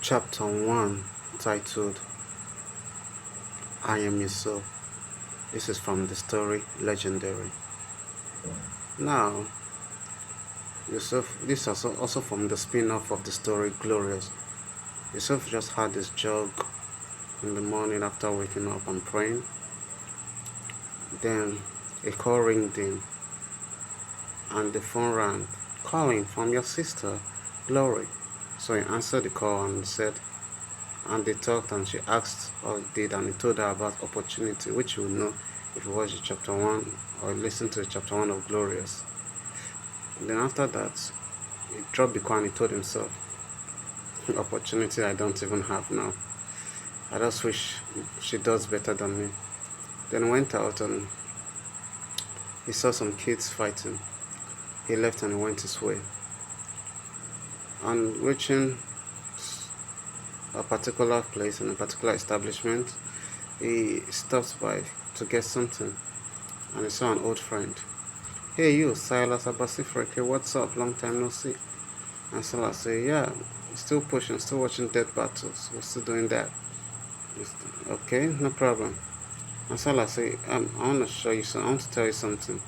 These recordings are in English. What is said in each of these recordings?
Chapter 1, titled I Am Yusuf. This is from the story Legendary. Now, Yusuf, this is also from the spin off of the story Glorious. Yusuf just had this jog in the morning after waking up and praying. Then a call ringed in, and the phone rang, calling from your sister, Glory. So he answered the call and said, and they talked, and she asked how he did, and he told her about opportunity, which you will know if you watch the chapter 1 or listen to the chapter 1 of Glorious. And then after that, he dropped the call and he told himself, opportunity I don't even have now. I just wish she does better than me. Then went out and he saw some kids fighting. He left and he went his way. On reaching a particular place in a particular establishment, he stopped by to get something, and he saw an old friend. Hey you, Silas Abasifreke, what's up? Long time no see. And Silas said, yeah, still pushing, still watching Dead Battles. We're still doing that. Okay, no problem. And Silas said, I want to show you something, I want to tell you something.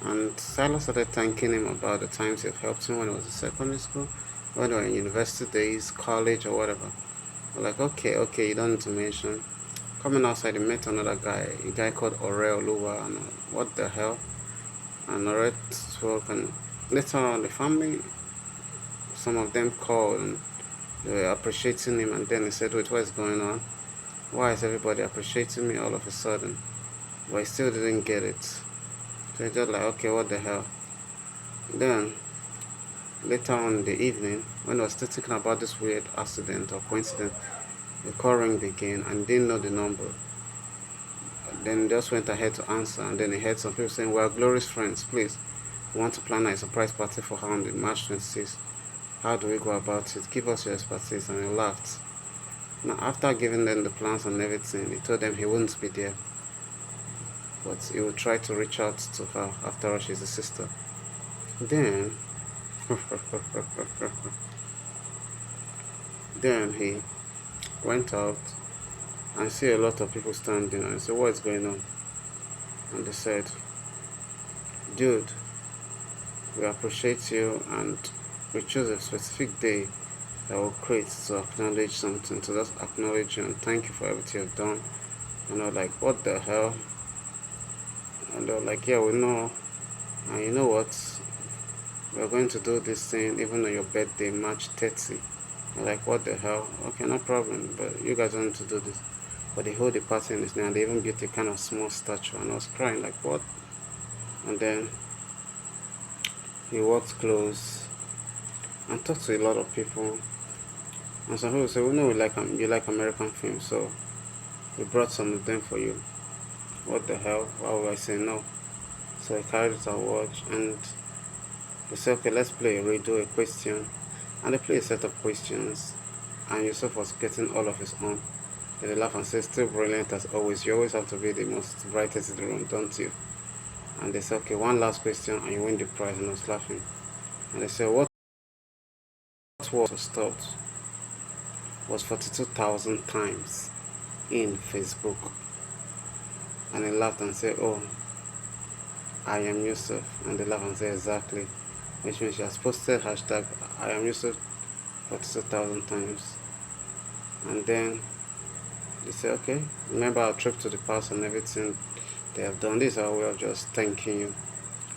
And Silas started thanking him about the times he helped him when he was in secondary school, when they were in university days, college, or whatever. I'm like, okay, you don't need to mention. Coming outside, he met another guy, a guy called Ore Oluwa, and what the hell? And Ore spoke, and later on, the family, some of them called, and they were appreciating him, and then he said, wait, what is going on? Why is everybody appreciating me all of a sudden? But he still didn't get it. So he's just like, okay, what the hell? Then, later on in the evening, when I was still thinking about this weird accident or coincidence, the call rang again and didn't know the number. Then just went ahead to answer, and then he heard some people saying, well, Glory's friends, please, we want to plan a surprise party for her on the March 26th. How do we go about it? Give us your expertise. And he laughed. Now, after giving them the plans and everything, he told them he wouldn't be there, but he would try to reach out to her. After all, she's a sister. Then, then he went out and see a lot of people standing, and I said, what's going on? And they said, dude, we appreciate you, and we choose a specific day that will create to acknowledge something, to just acknowledge you and thank you for everything you've done. And I was like, what the hell? And they were like, yeah, we know. And you know what? We're going to do this thing even on your birthday, March 30. I'm like, what the hell? Okay, no problem, but you guys don't need to do this. But they hold the party in his name, and they even built a kind of small statue, and I was crying, like, what? And then he walked close and talked to a lot of people. And some people say, we know you like American films, so we brought some of them for you. What the hell? Why would I say no? So I carried it and watched, and they said, okay, let's play a riddle, a question. And they played a set of questions, and Yusuf was getting all of his own. And they laugh and say, still brilliant as always. You always have to be the most brightest in the room, don't you? And they said, okay, one last question, and you win the prize. And I was laughing. And they said, what was stopped was 42,000 times in Facebook. And he laughed and said, oh, I am Yusuf. And they laughed and said, exactly. Which means she has posted hashtag I am Yusuf 42,000 times. And then they said, okay, remember our trip to the past and everything they have done. This is our way of just thanking you.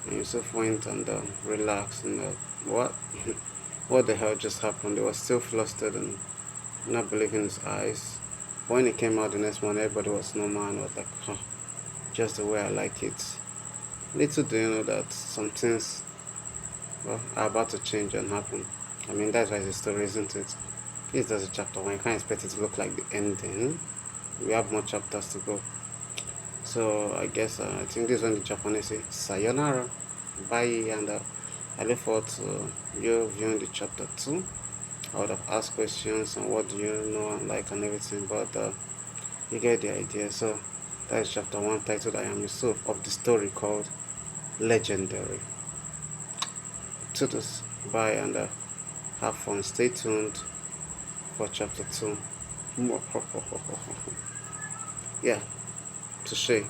And Yusuf went and relaxed and what? What the hell just happened? They were still flustered and not believing his eyes. When he came out the next morning, everybody was normal and was like, huh, just the way I like it. Little do you know that some things, well, are about to change and happen. I mean, that's why it's a story, isn't it? This is just a chapter 1. You can't expect it to look like the ending. We have more chapters to go. So I guess I think this one the Japanese say sayonara, bye, and I look forward to you viewing the chapter 2. I would have asked questions on what do you know and like and everything, but you get the idea. So that is chapter 1, titled I Am Yusuf, of the story called Legendary. To this, bye, and have fun. Stay tuned for chapter 2. Yeah, touche.